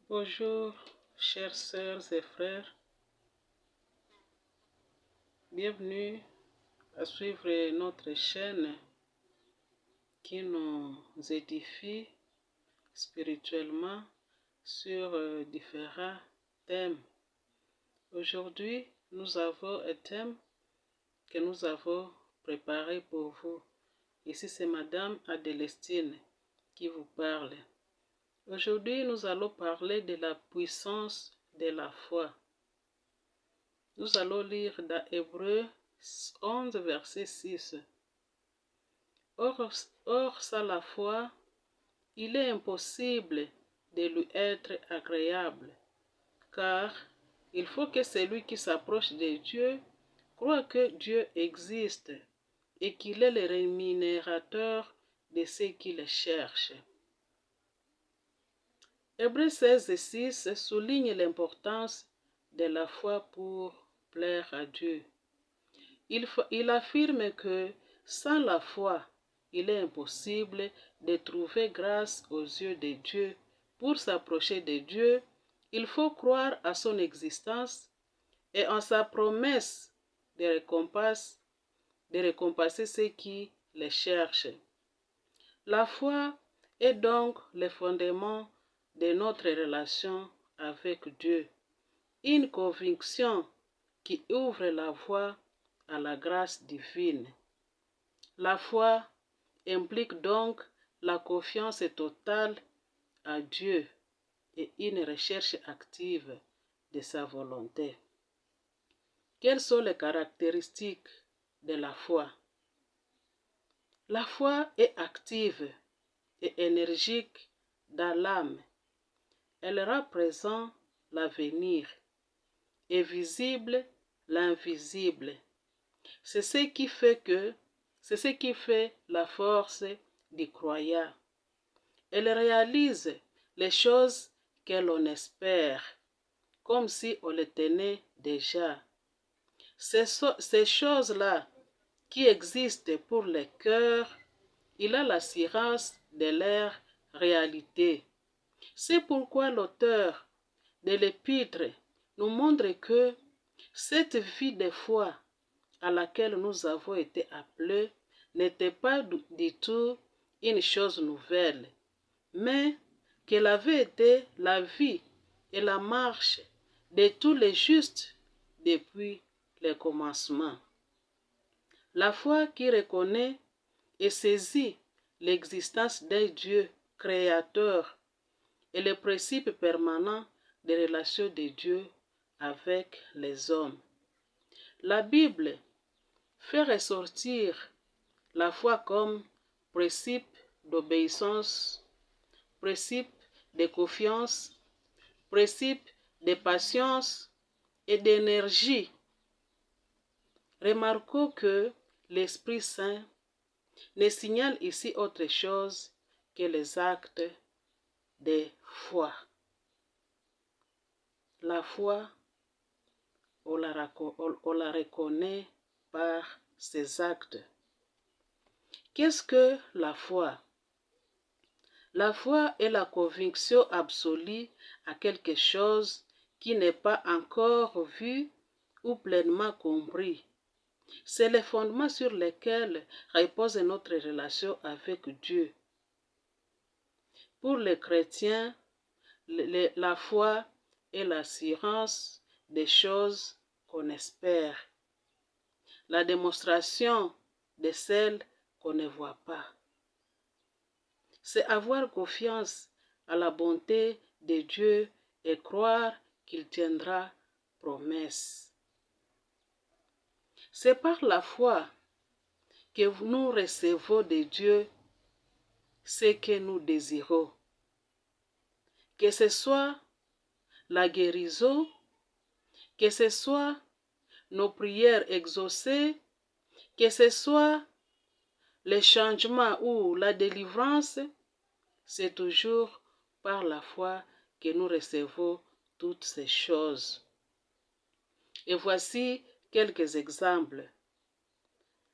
Bonjour, chères sœurs et frères. Bienvenue à suivre notre chaîne qui nous édifie spirituellement sur différents thèmes. Aujourd'hui, nous avons un thème que nous avons préparé pour vous. Ici, c'est Madame Adélestine qui vous parle. Aujourd'hui, nous allons parler de la puissance de la foi. Nous allons lire dans Hébreux 11, verset 6. Or, sans la foi, il est impossible de lui être agréable, car il faut que celui qui s'approche de Dieu croit que Dieu existe et qu'il est le rémunérateur de ceux qui le cherchent. Hébreux 16, 6 souligne l'importance de la foi pour plaire à Dieu. Il affirme que sans la foi, il est impossible de trouver grâce aux yeux de Dieu. Pour s'approcher de Dieu, il faut croire à son existence et en sa promesse de récompenser ceux qui le cherchent. La foi est donc le fondement de notre relation avec Dieu, une conviction qui ouvre la voie à la grâce divine. La foi implique donc la confiance totale à Dieu et une recherche active de sa volonté. Quelles sont les caractéristiques de la foi? La foi est active et énergique dans l'âme. Elle rend présent l'avenir et visible l'invisible. C'est ce qui fait la force du croyant. Elle réalise les choses que l'on espère, comme si on les tenait déjà. Ces choses-là qui existent pour le cœur, il a l'assurance de leur réalité. C'est pourquoi l'auteur de l'épître nous montre que cette vie de foi à laquelle nous avons été appelés n'était pas du tout une chose nouvelle, mais qu'elle avait été la vie et la marche de tous les justes depuis le commencement. La foi qui reconnaît et saisit l'existence d'un Dieu créateur et le principe permanent des relations de Dieu avec les hommes. La Bible fait ressortir la foi comme principe d'obéissance, principe de confiance, principe de patience et d'énergie. Remarquons que l'Esprit Saint ne signale ici autre chose que les actes de foi. La foi, on la reconnaît par ses actes. Qu'est-ce que la foi? La foi est la conviction absolue à quelque chose qui n'est pas encore vu ou pleinement compris. C'est le fondement sur lequel repose notre relation avec Dieu. Pour les chrétiens, la foi est l'assurance des choses qu'on espère, la démonstration de celles qu'on ne voit pas. C'est avoir confiance à la bonté de Dieu et croire qu'il tiendra promesse. C'est par la foi que nous recevons de Dieu ce que nous désirons. Que ce soit la guérison, que ce soit nos prières exaucées, que ce soit le changement ou la délivrance, c'est toujours par la foi que nous recevons toutes ces choses. Et voici quelques exemples.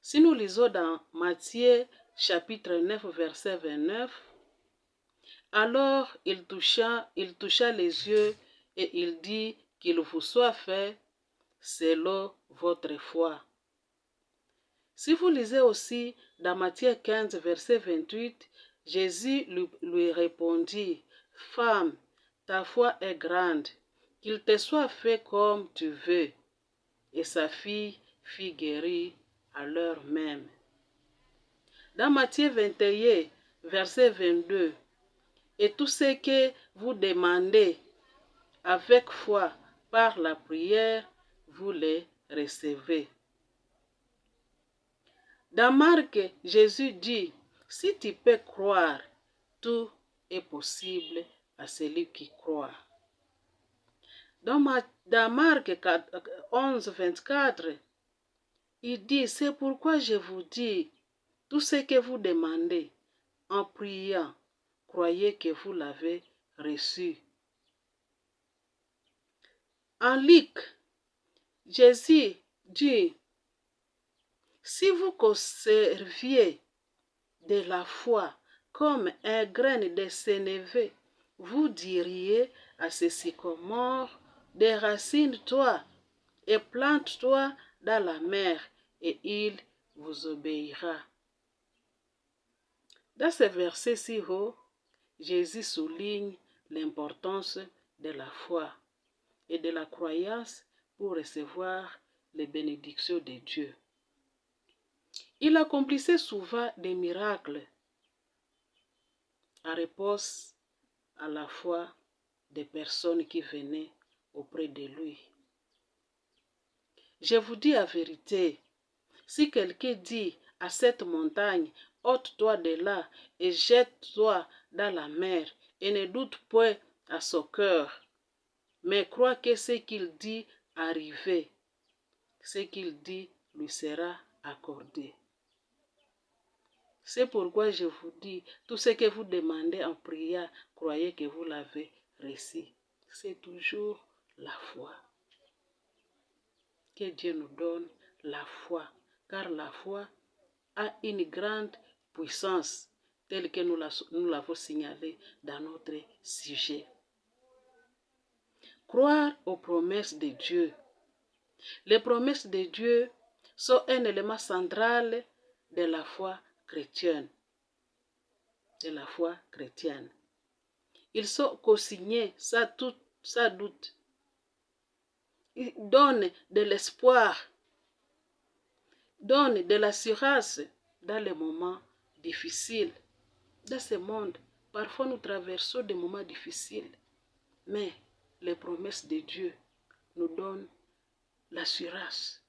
Si nous lisons dans Matthieu chapitre 9, verset 29, Alors il toucha les yeux et il dit qu'il vous soit fait selon votre foi. Si vous lisez aussi dans Matthieu 15, verset 28, Jésus lui répondit, « Femme, ta foi est grande, qu'il te soit fait comme tu veux. » Et sa fille fut guérie à l'heure même. Dans Matthieu 21, verset 22, « Et tout ce que vous demandez avec foi par la prière, vous le recevez. » Dans Marc, Jésus dit, « Si tu peux croire, tout est possible à celui qui croit. » Dans Marc 11, 24, il dit, « C'est pourquoi je vous dis, tout ce que vous demandez en priant, croyez que vous l'avez reçu. » En Luc, Jésus dit, « Si vous conserviez de la foi comme un grain de sénévé, vous diriez à ce sycomore, déracine-toi et plante-toi dans la mer, et il vous obéira. » Dans ce verset si haut, Jésus souligne l'importance de la foi et de la croyance pour recevoir les bénédictions de Dieu. Il accomplissait souvent des miracles en réponse à la foi des personnes qui venaient auprès de lui. Je vous dis la vérité, si quelqu'un dit à cette montagne, « ôte-toi de là et jette-toi dans la mer », et ne doute point à son cœur, mais croit que ce qu'il dit arrivé, ce qu'il dit lui sera accordé. C'est pourquoi je vous dis, tout ce que vous demandez en prière, croyez que vous l'avez reçu. C'est toujours la foi. Que Dieu nous donne la foi, car la foi a une grande puissance, telle que nous l'avons signalé dans notre sujet. Croire aux promesses de Dieu. Les promesses de Dieu sont un élément central de la foi chrétienne. Ils sont consignés sans doute. Ils donnent de l'espoir, donnent de l'assurance dans les moments difficiles. Dans ce monde, parfois nous traversons des moments difficiles, mais les promesses de Dieu nous donnent l'assurance.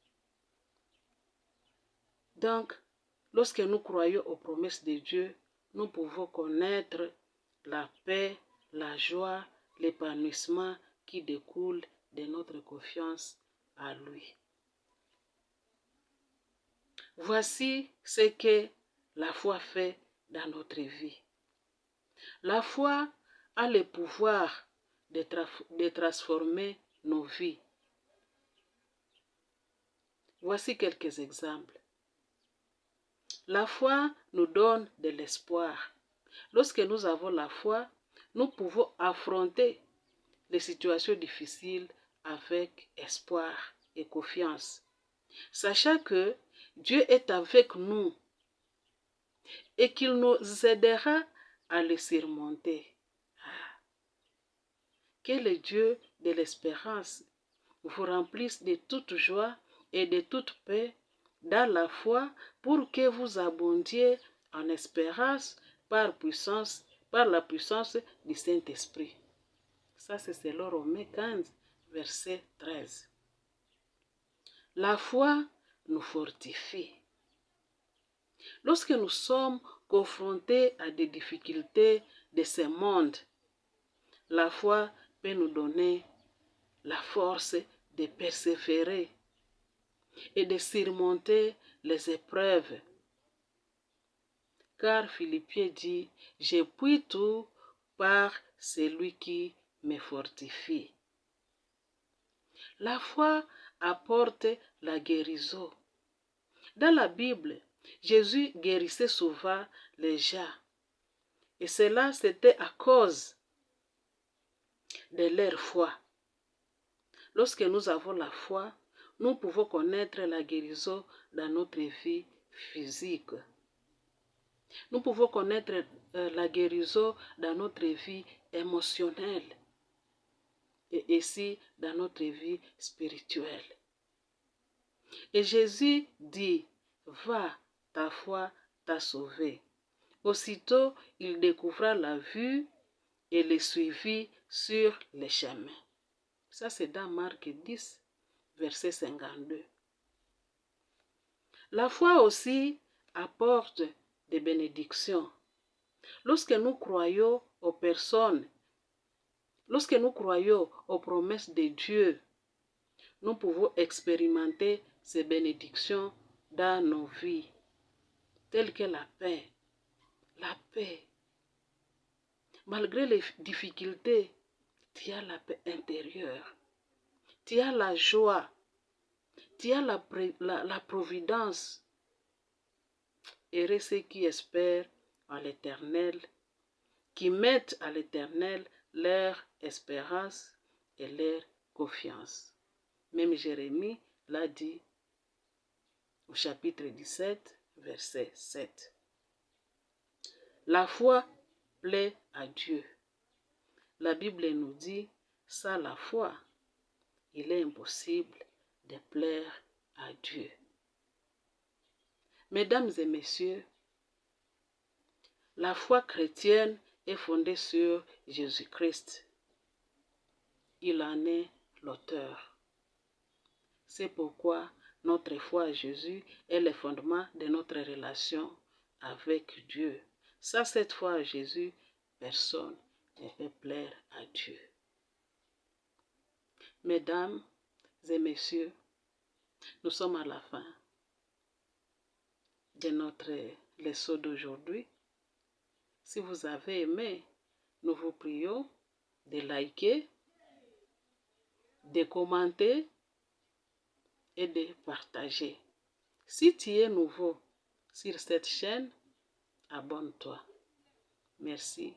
Donc, lorsque nous croyons aux promesses de Dieu, nous pouvons connaître la paix, la joie, l'épanouissement qui découle de notre confiance à lui. Voici ce que la foi fait dans notre vie. La foi a le pouvoir de transformer nos vies. Voici quelques exemples. La foi nous donne de l'espoir. Lorsque nous avons la foi, nous pouvons affronter les situations difficiles avec espoir et confiance, sachant que Dieu est avec nous et qu'il nous aidera à les surmonter. Que le Dieu de l'espérance vous remplisse de toute joie et de toute paix dans la foi pour que vous abondiez en espérance par la puissance du Saint-Esprit. Ça, c'est selon Romains 15, verset 13. La foi nous fortifie. Lorsque nous sommes confrontés à des difficultés de ce monde, la foi peut nous donner la force de persévérer et de surmonter les épreuves. Car Philippiens dit, « Je puis tout par celui qui me fortifie. » La foi apporte la guérison. Dans la Bible, Jésus guérissait souvent les gens. Et cela, c'était à cause de leur foi. Lorsque nous avons la foi, nous pouvons connaître la guérison dans notre vie physique. Nous pouvons connaître la guérison dans notre vie émotionnelle et ici dans notre vie spirituelle. Et Jésus dit, va, ta foi t'a sauvé. Aussitôt, il découvra la vue et le suivit sur les chemins. Ça, c'est dans Marc 10, verset 52. La foi aussi apporte des bénédictions. Lorsque nous croyons aux personnes, lorsque nous croyons aux promesses de Dieu, nous pouvons expérimenter ces bénédictions dans nos vies, telles que la paix. La paix. Malgré les difficultés, tu as la paix intérieure. Tu as la joie. Tu as la providence. Heureux ceux qui espèrent en l'Éternel, qui mettent à l'Éternel leur espérance et leur confiance. Même Jérémie l'a dit au chapitre 17, verset 7. La foi plaît à Dieu. La Bible nous dit, sans la foi, il est impossible de plaire à Dieu. Mesdames et messieurs, la foi chrétienne est fondée sur Jésus-Christ. Il en est l'auteur. C'est pourquoi notre foi à Jésus est le fondement de notre relation avec Dieu. Sans cette foi à Jésus, personne ne peut plaire à Dieu. Mesdames et messieurs, nous sommes à la fin de notre leçon d'aujourd'hui. Si vous avez aimé, nous vous prions de liker, de commenter et de partager. Si tu es nouveau sur cette chaîne, abonne-toi. Merci,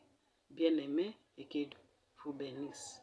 bien-aimé, et que Dieu vous bénisse.